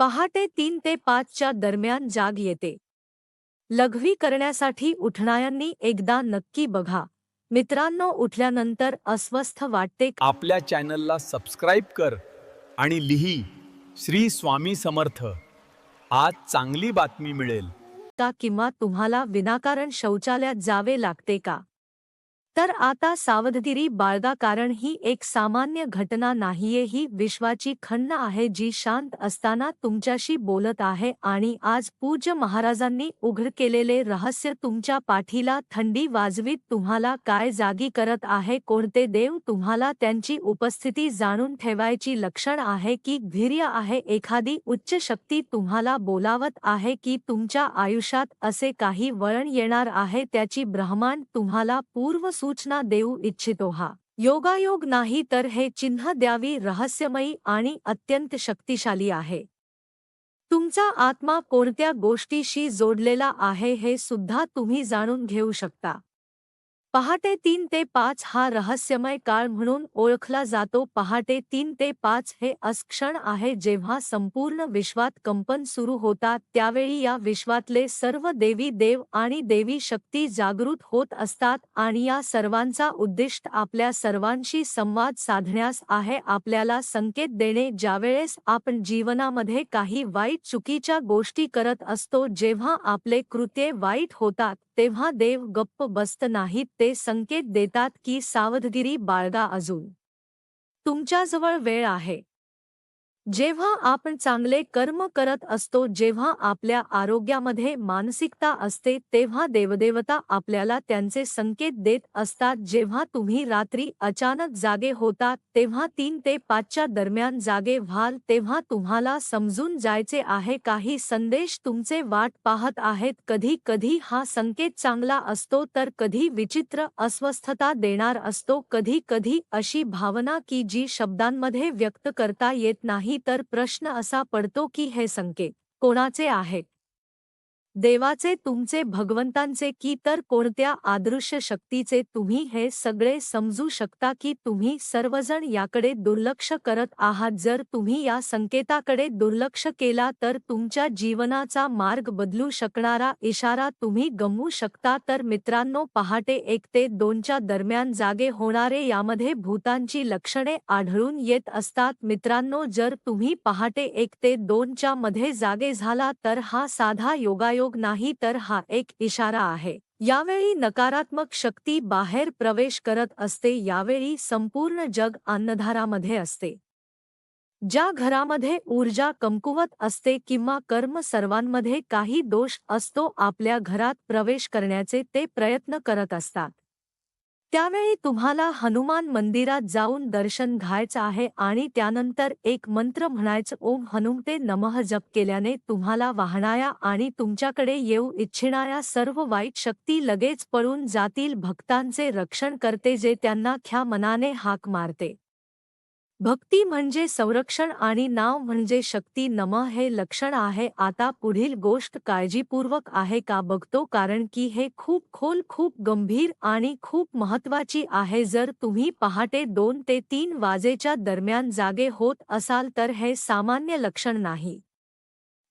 पहाटे 3 ते 5 च्या दरम्यान जाग येते. लघवी करण्यासाठी उठणाऱ्यांनी एकदा नक्की बघा. मित्रांनो, उठल्यानंतर अस्वस्थ वाटते आपल्या चॅनलला सबस्क्राईब कर आणि लिही श्री स्वामी समर्थ. आज चांगली बातमी मिळेल. का किंवा तुम्हाला विनाकारण शौचालयात जावे लागते का? तर आता सावधगिरी बाळगा, कारण ही एक सामान्य घटना नाहीये. ही विश्वाची खंड आहे जी शांत असताना तुमच्याशी बोलत आहे. आणि आज पूज्य महाराजांनी उघड केलेले रहस्य तुमच्या पाठीला थंडी वाजवीत तुम्हाला काय जागी करत आहे. कोणते देव तुम्हाला त्यांची उपस्थिती जाणून ठेवायची लक्षण आहे की धैर्य आहे? एखादी उच्च शक्ती तुम्हाला बोलावत आहे की तुमच्या आयुष्यात असे काही वळण येणार आहे त्याची ब्रह्मांड तुम्हाला पूर्व सूचना देऊ इच्छितो. हा योगायोग नाही, तर हे चिन्ह द्यावी रहस्यमयी आणि अत्यंत शक्तिशाली आहे. तुमचा आत्मा कोणत्या गोष्टीशी जोडलेला आहे हे सुद्धा तुम्ही जाणून घेऊ शकता. पहाटे 3 ते 5 हा रहस्यमय काळ म्हणून ओळखला जातो. पहाटे 3 ते 5 हे असे क्षण आहे जेव्हा संपूर्ण विश्वात कंपन सुरू होतात. त्यावेळी या विश्वातले सर्व देवी देव आणि देवी शक्ती जागृत होत असतात आणि या सर्वांचा उद्दिष्ट आपल्या सर्वांशी संवाद साधण्यास आहे, आपल्याला संकेत देणे. ज्यावेळेस आपण जीवनामध्ये काही वाईट चुकीच्या गोष्टी करत असतो, जेव्हा आपले कृत्ये वाईट होतात, तेव्हा देव गप्प बसत नाहीत. ते संकेत देतात की सावधगिरी बाळगा, अजून तुमच्याजवळ वेळ आहे. जेव्हा आपण चांगले कर्म करत असतो, जेव्हा आपल्या आरोग्यामध्ये मानसिकता असते, तेव्हा देवदेवता आपल्याला त्यांचे संकेत देत असतात. जेव्हा तुम्ही रात्री अचानक जागे होतात, तेव्हा 3 ते 5 च्या दरम्यान जागे व्हाल, तेव्हा तुम्हाला समजून जायचे आहे काही संदेश तुमचे वाट पाहत आहेत. कधी कधी हा संकेत चांगला असतो, तर कधी विचित्र अस्वस्थता देणार असतो. कधी कधी अशी भावना की जी शब्दांमध्ये व्यक्त करता येत नाही. तर प्रश्न असा पडतो की हे संकेत कोणाचे आहेत? देवाचे, तुमचे, भगवंतांचे की तर कोणत्या अदृश्य शक्तीचे? तुम्ही हे सगळे समजू शकता की तुम्ही सर्वजण याकडे दुर्लक्ष करत आहात. जर तुम्ही या संकेताकडे दुर्लक्ष केला तर तुमच्या जीवनाचा मार्ग बदलू शकणारा इशारा तुम्ही गमवू शकता. तर मित्रांनो, पहाटे 1 ते 2 च्या दरम्यान जागे होणारे यामध्ये भूतांची लक्षणे आढळून येत असतात. मित्रांनो, जर तुम्ही पहाटे 1 ते 2 च्या मध्ये जागे झाला तर हा साधा योगायोग नाही, तर हा एक इशारा आहे. यावेळी नकारात्मक शक्ती बाहेर प्रवेश करत असते. यावेळी संपूर्ण जग अंधारामध्ये असते. ज्या घरामध्ये ऊर्जा कमकुवत असते किंवा कर्म सर्वांमध्ये काही दोष असतो, आपल्या घरात प्रवेश करण्याचे ते प्रयत्न करत असतात. त्यावेळी तुम्हाला हनुमान मंदिरात जाऊन दर्शन घ्यायचं आहे आणि त्यानंतर एक मंत्र म्हणायचं, ओम हनुमते नमः. जप केल्याने तुम्हाला वाहणाऱ्या आणि तुमच्याकडे येऊ इच्छिणाऱ्या सर्व वाईट शक्ती लगेच पळून जातील. भक्तांचे रक्षण करते, जे त्यांना ख्या मनाने हाक मारते. भक्ती म्हणजे संरक्षण आणि नाव म्हणजे शक्ती. नमः हे लक्षण आहे. आता पुढील गोष्ट काळजीपूर्वक आहे का बघतो, कारण की हे खूप खोल, खूप गंभीर आणि खूप महत्त्वाची आहे. जर तुम्ही पहाटे 2 ते 3 वाजेच्या दरम्यान जागे होत असाल तर हे सामान्य लक्षण नाही.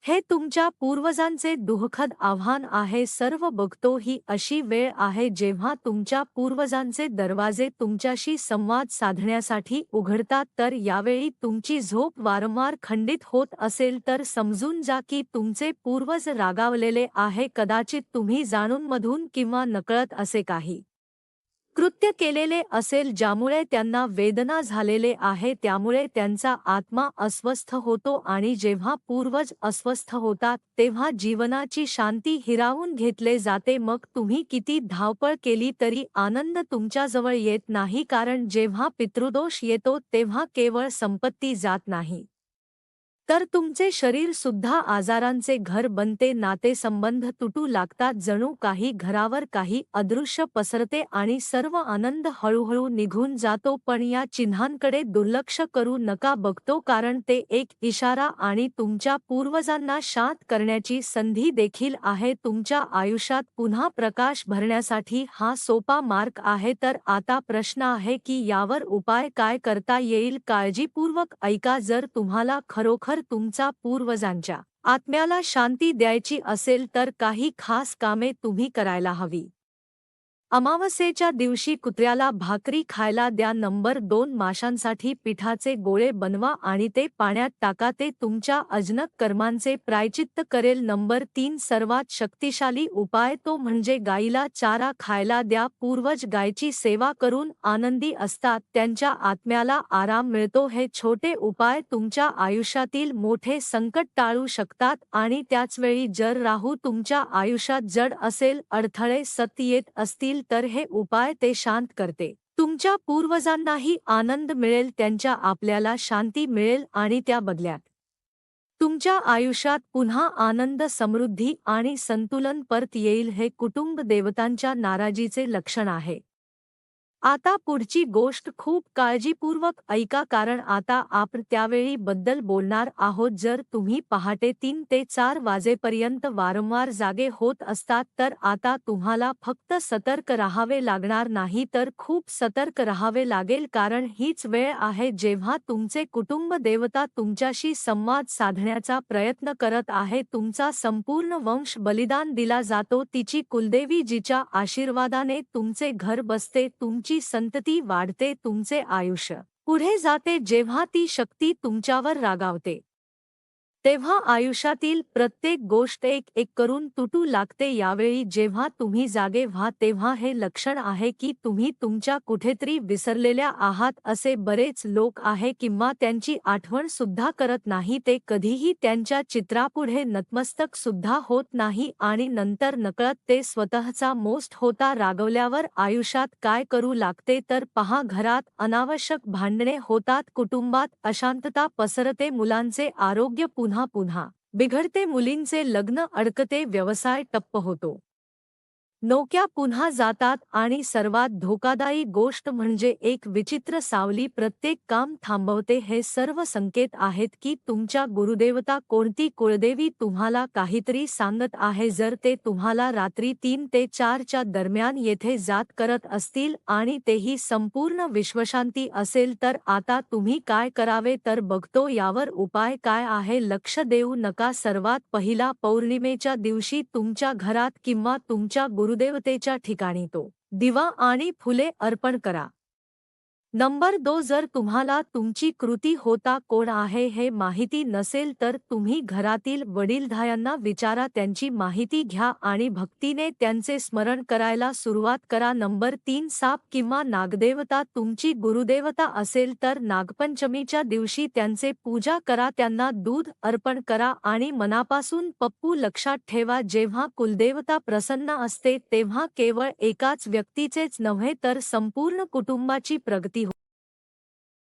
हे तुमच्या पूर्वजांचे दुःखद आव्हान आहे. सर्व बघतो, ही अशी वेळ आहे जेव्हा तुमच्या पूर्वजांचे दरवाजे तुमच्याशी संवाद साधण्यासाठी उघडतात. तर यावेळी तुमची झोप वारंवार खंडित होत असेल तर समजून जा की तुमचे पूर्वज रागावलेले आहे. कदाचित तुम्ही जाणूनमधून किंवा नकळत असे काही कृत्य केलेले असेल ज्यामुळे त्यांना वेदना झालेले आहे. त्यामुळे त्यांचा आत्मा अस्वस्थ होतो आणि जेव्हा पूर्वज अस्वस्थ होतात तेव्हा जीवनाची शांती हिरावून घेतले जाते. मग तुम्ही किती धावपळ केली तरी आनंद तुमच्याजवळ येत नाही, कारण जेव्हा पितृदोष येतो तेव्हा केवळ संपत्ती जात नाही, तर तुमचे शरीर सुद्धा आजारांचे घर बनते. नातेसंबंध तुटू लागतात. जणू काही घरावर काही अदृश्य पसरते आणि सर्व आनंद हळूहळू निघून जातो. पण या चिन्हांकडे दुर्लक्ष करू नका बघतो, कारण ते एक इशारा आणि तुमच्या पूर्वजांना शांत करण्याची संधी देखील आहे. तुमच्या आयुष्यात पुन्हा प्रकाश भरण्यासाठी हा सोपा मार्ग आहे. तर आता प्रश्न आहे की यावर उपाय काय करता येईल? काळजीपूर्वक ऐका. जर तुम्हाला खरोखर नंबर तुमचा पूर्वजांच्या आत्म्याला शांती द्यायची असेल तर काही खास कामे तुम्ही करायला हवी. अमावस्येच्या दिवशी कुत्र्याला भाकरी खायला द्या. नंबर 2 माशांसाठी पिठाचे गोळे बनवा आणि ते पाण्यात टाका, ते तुमच्या अजनक कर्मांचे प्रायचित्त करेल. नंबर 3 सर्वात शक्तिशाली उपाय तो म्हणजे गाईला चारा खायला द्या. पूर्वज गायची सेवा करून आनंदी असतात, त्यांच्या आत्म्याला आराम मिळतो. हे छोटे उपाय तुमच्या आयुष्यातील मोठे संकट टाळू शकतात आणि त्याचवेळी जर राहू तुमच्या आयुष्यात जड असेल, अडथळे सतत येत असतील तर हे उपाय ते शांत करते. तुमच्या पूर्वजांनाही आनंद मिळेल, त्यांच्या आपल्याला शांती मिळेल आणि त्या बदल्यात तुमच्या आयुष्यात पुन्हा आनंद, समृद्धी आणि संतुलन परत येईल. हे कुटुंब देवतांच्या नाराजीचे लक्षण आहे. आता पुढची गोष्ट खूप काळजीपूर्वक ऐका, कारण आता आपण त्यावेळी बद्दल बोलणार आहोत. जर तुम्ही पहाटे 3 ते 4 वाजेपर्यंत वारंवार जागे होत असतात तर आता तुम्हाला फक्त सतर्क राहावे लागणार नाही तर खूप सतर्क राहावे लागेल, कारण हीच वेळ आहे जेव्हा तुमचे कुटुंब देवता तुमच्याशी संवाद साधण्याचा प्रयत्न करत आहे. तुमचा संपूर्ण वंश बलिदान दिला जातो, तिची कुलदेवी जिच्या आशीर्वादाने तुमचे घर बसते, तुमची संतती वाढते, तुमचे आयुष्य पुढे जाते. जेव्हा ती शक्ती तुमच्यावर रागावते तेव्हा आयुष्यातील प्रत्येक गोष्ट एक एक करून तुटू लागते. यावेळी जेव्हा तुम्ही जागे व्हा तेव्हा हे लक्षण आहे की तुम्ही तुमच्या कुठेतरी विसरलेल्या आहात. असे बरेच लोक आहे किंवा त्यांची आठवण सुद्धा करत नाही, ते कधीही त्यांच्या चित्रापुढे नतमस्तक सुद्धा होत नाही आणि नंतर नकळत ते स्वतःचा मोस्ट होता. रागवल्यावर आयुष्यात काय करू लागते तर पहा, घरात अनावश्यक भांडणे होतात, कुटुंबात अशांतता पसरते, मुलांचे आरोग्य पुन्हा बिघडते, मुलींचे लग्न अडकते, व्यवसाय ठप्प होतो, नोकऱ्या पुन्हा जातात आणि सर्वात धोकादायी गोष्ट म्हणजे एक विचित्र सावली प्रत्येक काम थांबवते. हे सर्व संकेत आहेत की तुमच्या गुरुदेवता कोणती कुळदेवी तुम्हाला काहीतरी सांगत आहे. जर ते तुम्हाला रात्री 3 ते 4 च्या दरम्यान येथे जात करत असतील आणि तेही संपूर्ण विश्वशांती असेल तर आता तुम्ही काय करावे तर बघतो यावर उपाय काय आहे. लक्ष देऊ नका. सर्वात पहिला, पौर्णिमेच्या दिवशी तुमच्या घरात किंवा तुमच्या गुरुदेवतेच्या ठिकाणी तो दिवा आणि फुले अर्पण करा. नंबर 2 जर तुम्हाला तुमची कृती होता कोण आहे हे माहिती नसेल तर तुम्ही घरातील वडीलधाऱ्यांना विचारा, त्यांची माहिती घ्या आणि भक्तीने त्यांचे स्मरण करायला सुरुवात करा. नंबर 3 साप किंवा नागदेवता तुमची गुरुदेवता असेल तर नागपंचमीच्या दिवशी त्यांचे पूजा करा, त्यांना दूध अर्पण करा आणि मनापासून पप्पू लक्षात ठेवा, जेव्हा कुलदेवता प्रसन्न असते तेव्हा केवळ एकाच व्यक्तीचेच नव्हे तर संपूर्ण कुटुंबाची प्रगती